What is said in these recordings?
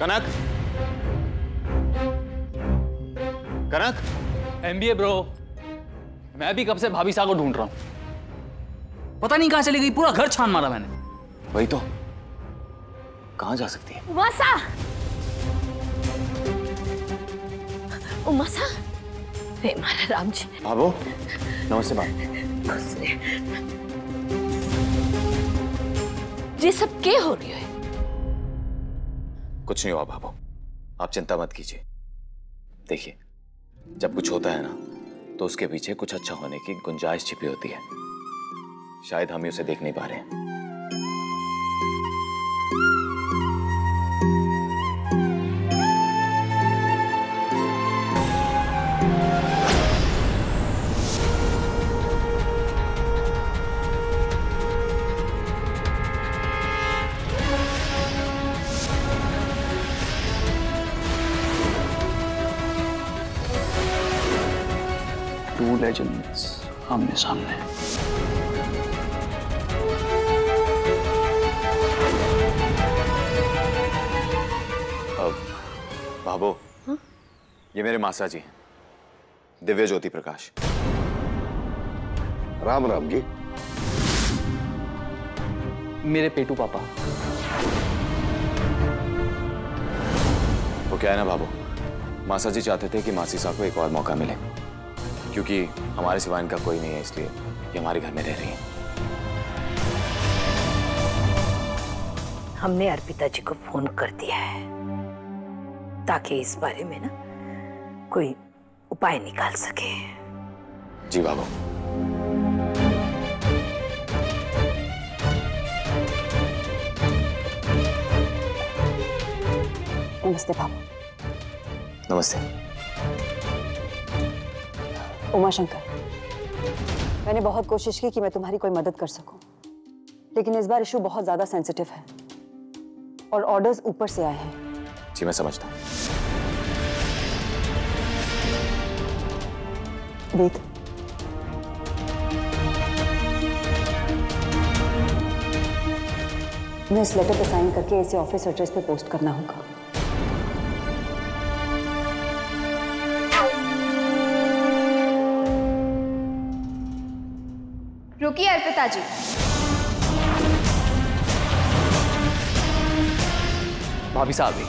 कनक, कनक। MBA bro, मैं भी कब से भाभी साहब को ढूंढ रहा हूं। पता नहीं कहां चली गई, पूरा घर छान मारा मैंने। वही तो, कहां जा सकती है? उमासा, उमासा, हे मारा राम जी। भाभो, नमस्ते भाभी। ये सब क्या हो रही है? कुछ नहीं हुआ भाभो, आप चिंता मत कीजिए। देखिए, जब कुछ होता है ना तो उसके पीछे कुछ अच्छा होने की गुंजाइश छिपी होती है। शायद हम ही उसे देख नहीं पा रहे हैं। टू लेजेंड्स आमने सामने। भाभो, ये मेरे मासा जी हैं, दिव्य ज्योति प्रकाश। राम राम जी। मेरे पेटू पापा। वो क्या है ना भाभो, मासा जी चाहते थे कि मासी साहब को एक और मौका मिले, क्योंकि हमारे सिवा इनका कोई नहीं है, इसलिए ये हमारे घर में रह रही हैं। हमने अर्पिता जी को फोन कर दिया है ताकि इस बारे में ना कोई उपाय निकाल सके। जी बाबू। नमस्ते बाबू। नमस्ते। उमाशंकर, मैंने बहुत कोशिश की कि मैं तुम्हारी कोई मदद कर सकूं, लेकिन इस बार इशू बहुत ज्यादा सेंसिटिव है और ऑर्डर्स ऊपर से आए हैं। जी मैं समझता हूं। वेद, मैं इस लेटर पे साइन करके इसे ऑफिस एड्रेस पे पोस्ट करना होगा। रुकिए अर्पिता जी। भाभी साहब भी।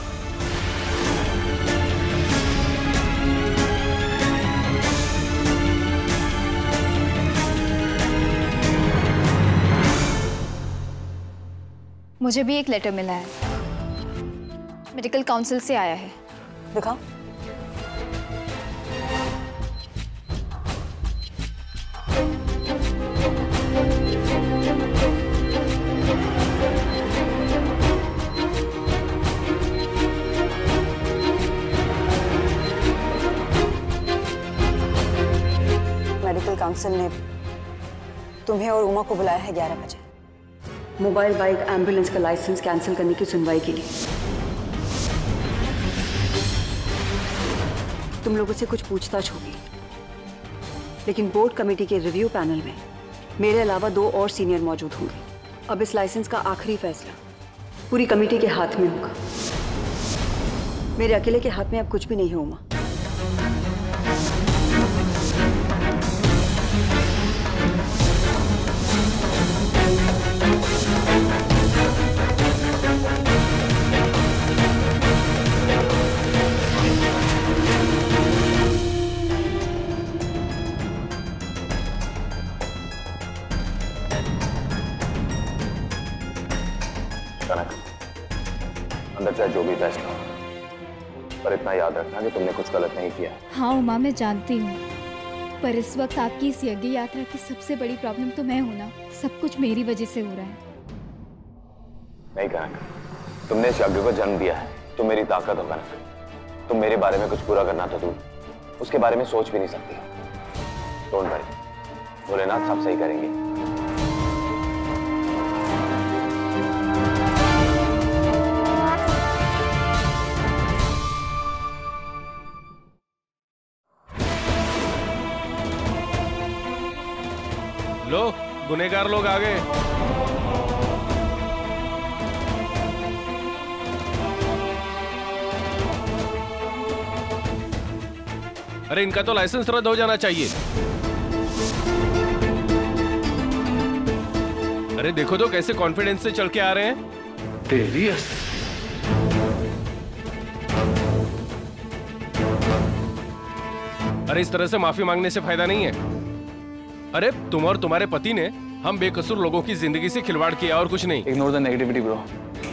मुझे भी एक लेटर मिला है, मेडिकल काउंसिल से आया है। दिखाओ। मेडिकल काउंसिल ने तुम्हें और उमा को बुलाया है 11 बजे मोबाइल बाइक एम्बुलेंस का लाइसेंस कैंसिल करने की सुनवाई के लिए। तुम लोगों से कुछ पूछताछ होगी, लेकिन बोर्ड कमेटी के रिव्यू पैनल में मेरे अलावा 2 और सीनियर मौजूद होंगे। अब इस लाइसेंस का आखिरी फैसला पूरी कमेटी के हाथ में होगा। मेरे अकेले के हाथ में अब कुछ भी नहीं है उमा। अंदर चाहे जो भी फैसला हो, पर इतना याद रखना कि तुमने कुछ गलत नहीं किया। हाँ उमा, मैं जानती हूँ, पर इस वक्त आपकी इस यज्ञ यात्रा की सबसे बड़ी प्रॉब्लम तो मैं हूं ना। सब कुछ मेरी वजह से हो रहा है। नहीं कनक, तुमने इस यज्ञ को जन्म दिया है, तुम मेरी ताकत हो कनक। तुम मेरे बारे में कुछ पूरा करना तो तुम उसके बारे में सोच भी नहीं सकती। डोंट वरी, भोलेनाथ सब सही करेंगे। लो, गुनहगार लोग आ गए। अरे इनका तो लाइसेंस रद्द हो जाना चाहिए। अरे देखो तो कैसे कॉन्फिडेंस से चल के आ रहे हैं। तेरी अरे इस तरह से माफी मांगने से फायदा नहीं है। अरे तुम और तुम्हारे पति ने हम बेकसूर लोगों की जिंदगी से खिलवाड़ किया और कुछ नहीं। इग्नोर द नेगेटिविटी ब्रो,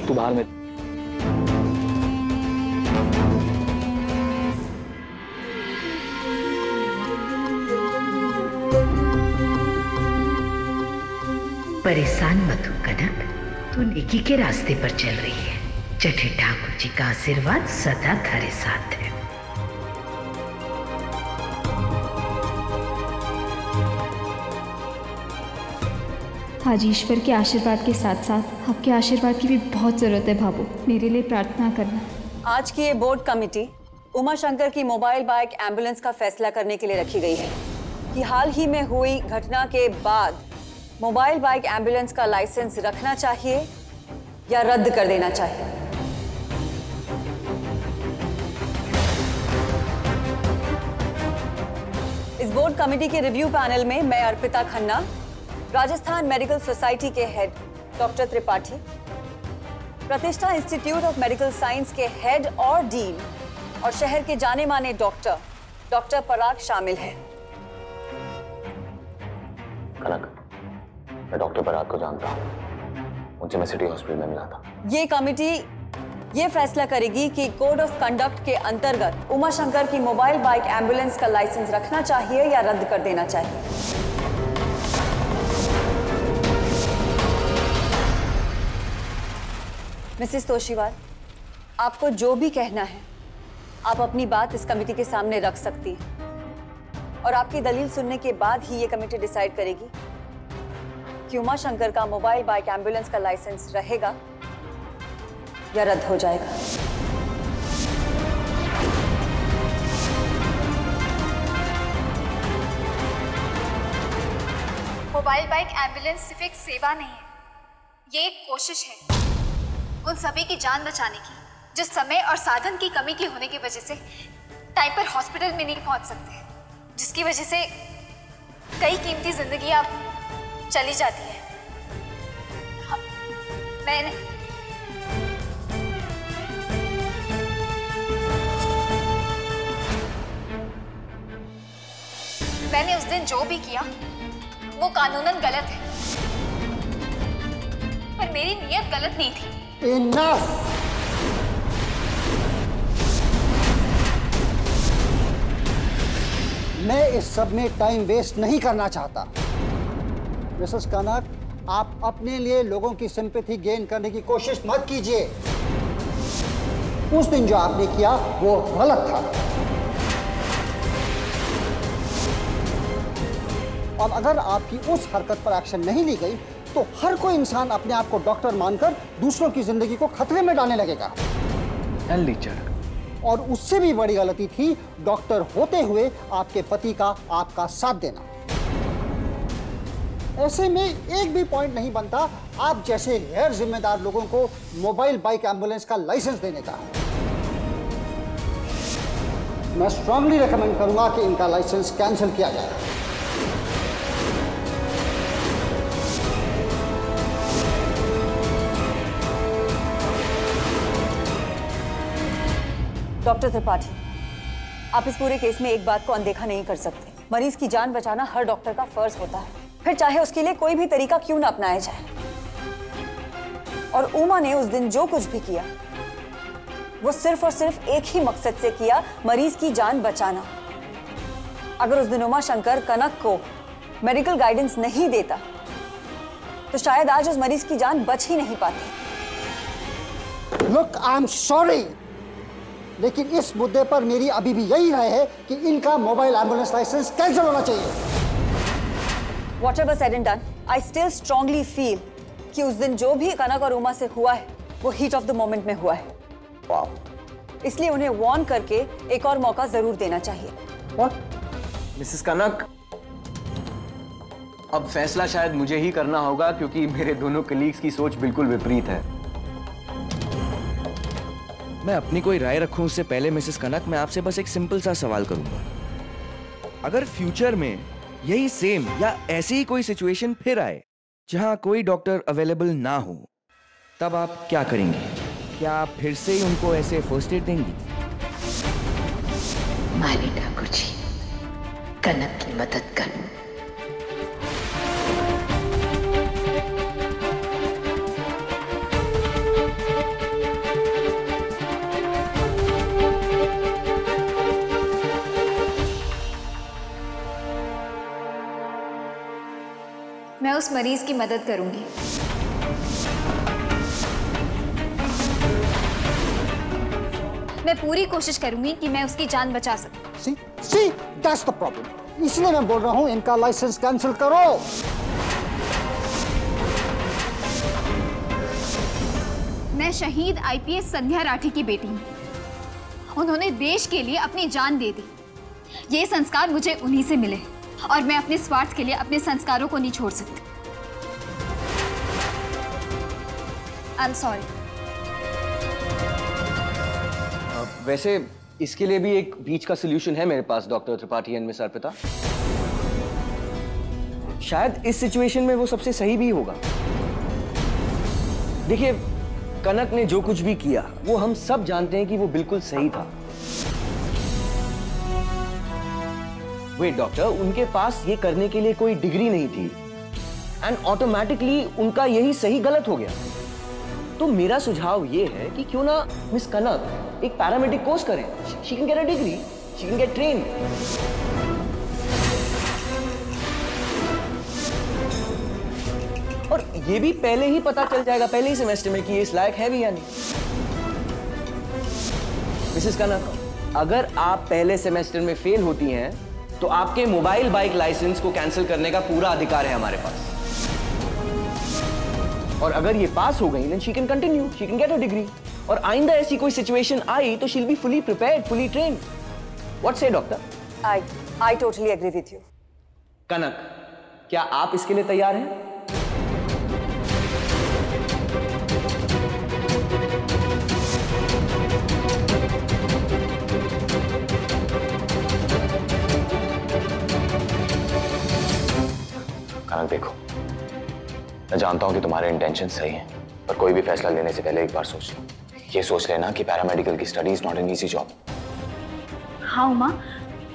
तू बाहर में। परेशान मत हो कनक, तू नेकी के रास्ते पर चल रही है। जठे ठाकुर जी का आशीर्वाद सदा थारे साथ है। आज ईश्वर के आशीर्वाद के साथ साथ आपके आशीर्वाद की भी बहुत ज़रूरत है भाभू। मेरे लिए प्रार्थना करना। आज की ये बोर्ड कमेटी उमा शंकर की मोबाइल बाइक एम्बुलेंस का फैसला करने के लिए रखी गई है कि हाल ही में हुई घटना के बाद मोबाइल बाइक एम्बुलेंस का लाइसेंस रखना चाहिए या रद्द कर देना चाहिए। इस बोर्ड कमेटी के रिव्यू पैनल में मैं अर्पिता खन्ना, राजस्थान मेडिकल सोसाइटी के हेड डॉक्टर त्रिपाठी, प्रतिष्ठा इंस्टीट्यूट ऑफ मेडिकल साइंस के हेड और डीन और शहर के जाने माने डॉक्टर पराग शामिल हैं। कनक, मैं डॉक्टर पराग को जानता हूँ, उनसे मैं सिटी हॉस्पिटल में मिला था। ये कमेटी ये फैसला करेगी कि कोड ऑफ कंडक्ट के अंतर्गत उमा शंकर की मोबाइल बाइक एम्बुलेंस का लाइसेंस रखना चाहिए या रद्द कर देना चाहिए। मिसेस तोशीवाल, आपको जो भी कहना है आप अपनी बात इस कमेटी के सामने रख सकती हैं और आपकी दलील सुनने के बाद ही ये कमेटी डिसाइड करेगी कि उमा शंकर का मोबाइल बाइक एम्बुलेंस का लाइसेंस रहेगा या रद्द हो जाएगा। मोबाइल बाइक एम्बुलेंस सिर्फ एक सेवा नहीं है, ये एक कोशिश है उन सभी की जान बचाने की जो समय और साधन की कमी की होने की वजह से टाइम पर हॉस्पिटल में नहीं पहुंच सकते, जिसकी वजह से कई कीमती जिंदगियां चली जाती है। मैंने उस दिन जो भी किया वो कानूनन गलत है, पर मेरी नीयत गलत नहीं थी। Enough! मैं इस सब में टाइम वेस्ट नहीं करना चाहता। मिसेस कनक, आप अपने लिए लोगों की सिंपैथी गेन करने की कोशिश मत कीजिए। उस दिन जो आपने किया वो गलत था, और अगर आपकी उस हरकत पर एक्शन नहीं ली गई तो हर कोई इंसान अपने आप को डॉक्टर मानकर दूसरों की जिंदगी को खतरे में डालने लगेगा। और उससे भी बड़ी गलती थी डॉक्टर होते हुए आपके पति का आपका साथ देना। ऐसे में एक भी पॉइंट नहीं बनता आप जैसे गैर जिम्मेदार लोगों को मोबाइल बाइक एम्बुलेंस का लाइसेंस देने का। मैं स्ट्रांगली रेकमेंड करूंगा कि इनका लाइसेंस कैंसिल किया जाए। डॉक्टर त्रिपाठी, आप इस पूरे केस में एक बात को अनदेखा नहीं कर सकते। मरीज की जान बचाना हर डॉक्टर का फर्ज होता है, फिर चाहे उसके लिए कोई भी तरीका क्यों ना अपनाया जाए। और उमा ने उस दिन जो कुछ भी किया वो सिर्फ और सिर्फ एक ही मकसद से किया, मरीज की जान बचाना। अगर उस दिन उमा शंकर कनक को मेडिकल गाइडेंस नहीं देता तो शायद आज उस मरीज की जान बच ही नहीं पाती। लुक, आई एम सॉरी, लेकिन इस मुद्दे पर मेरी अभी भी यही राय है कि इनका मोबाइल एम्बुलेंस लाइसेंस कैंसिल होना चाहिए। Whatever said and done, I still strongly feel कि उस दिन जो भी कनक और उमा से हुआ है वो हीट ऑफ द मोमेंट में हुआ है। वाह। इसलिए उन्हें वार्न करके एक और मौका जरूर देना चाहिए। मिसेस कनक, अब फैसला शायद मुझे ही करना होगा क्योंकि मेरे दोनों कलीग्स की सोच बिल्कुल विपरीत है। मैं अपनी कोई राय रखूं उससे पहले मिसेस कनक, मैं आपसे बस एक सिंपल सा सवाल करूंगा। अगर फ्यूचर में यही सेम या ऐसी ही कोई सिचुएशन फिर आए जहां कोई डॉक्टर अवेलेबल ना हो, तब आप क्या करेंगे? क्या आप फिर से ही उनको ऐसे फर्स्ट एड देंगी? माली ठाकुर जी, कनक की मदद करो। मैं उस मरीज की मदद करूंगी। मैं पूरी कोशिश करूंगी कि मैं उसकी जान बचा सकूं। See, that's the problem. इसलिए मैं बोल रहा हूं इनका लाइसेंस कैंसिल करो। मैं शहीद आईपीएस संध्या राठी की बेटी हूं। उन्होंने देश के लिए अपनी जान दे दी। ये संस्कार मुझे उन्हीं से मिले और मैं अपने स्वार्थ के लिए अपने संस्कारों को नहीं छोड़ सकती। I'm sorry. वैसे इसके लिए भी एक बीच का सलूशन है मेरे पास, doctor Tripathi and miss Arpita. शायद इस सिचुएशन में वो सबसे सही भी होगा। देखिए, कनक ने जो कुछ भी किया वो हम सब जानते हैं कि वो बिल्कुल सही था। वेट डॉक्टर, उनके पास ये करने के लिए कोई डिग्री नहीं थी एंड ऑटोमेटिकली उनका यही सही गलत हो गया। तो मेरा सुझाव ये है कि क्यों ना मिस कनक एक पैरामेडिक कोर्स करें। She can get a degree, she can get trained. और ये भी पहले ही पता चल जाएगा, पहले ही सेमेस्टर में, कि ये इस लायक है भी या नहीं। मिसेस कनक, अगर आप पहले सेमेस्टर में फेल होती हैं तो आपके मोबाइल बाइक लाइसेंस को कैंसिल करने का पूरा अधिकार है हमारे पास। और अगर ये पास हो गई then she can continue, she can get a degree. और आइंदा ऐसी कोई सिचुएशन आई तो she will be fully prepared, fully trained. What say doctor? I totally agree with you. Kanak, क्या आप इसके लिए तैयार हैं? कनक देखो, मैं जानता हूं कि तुम्हारे इंटेंशन सही हैं, पर कोई भी फैसला लेने से पहले एक बार सोच लो। ये सोच लेना कि पैरामेडिकल की study is not an easy job. हाँ उमा,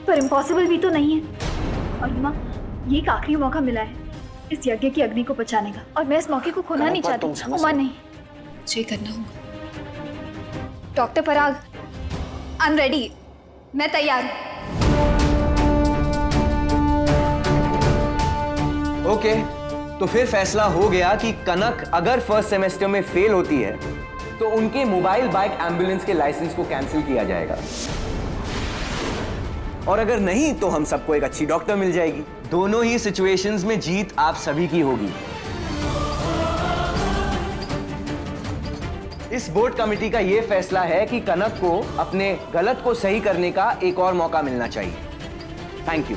पर इम्पॉसिबल भी तो नहीं है। और उमा, ये एक आखिरी मौका मिला है इस यज्ञ की अग्नि को बचाने का, और मैं इस मौके को खोना नहीं चाहती। उमा नहीं, मुझे करना होगा। Doctor Parag, I am ready, मैं तैयार हूँ। ओके, तो फिर फैसला हो गया कि कनक अगर फर्स्ट सेमेस्टर में फेल होती है तो उनके मोबाइल बाइक एम्बुलेंस के लाइसेंस को कैंसिल किया जाएगा, और अगर नहीं तो हम सबको एक अच्छी डॉक्टर मिल जाएगी। दोनों ही सिचुएशंस में जीत आप सभी की होगी। इस बोर्ड कमेटी का यह फैसला है कि कनक को अपने गलत को सही करने का एक और मौका मिलना चाहिए। Thank you.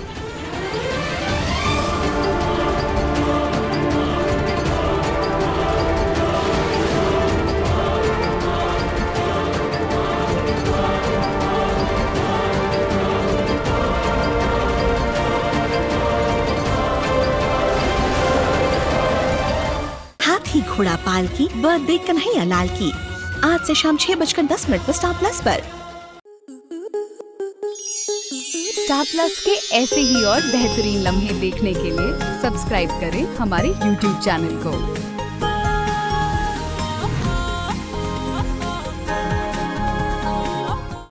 घोड़ा पाल की बर्थडे कन्हैया लाल की आज से शाम 6:10 पर स्टार प्लस पर। स्टार प्लस के ऐसे ही और बेहतरीन लम्हे देखने के लिए सब्सक्राइब करें हमारे YouTube चैनल को।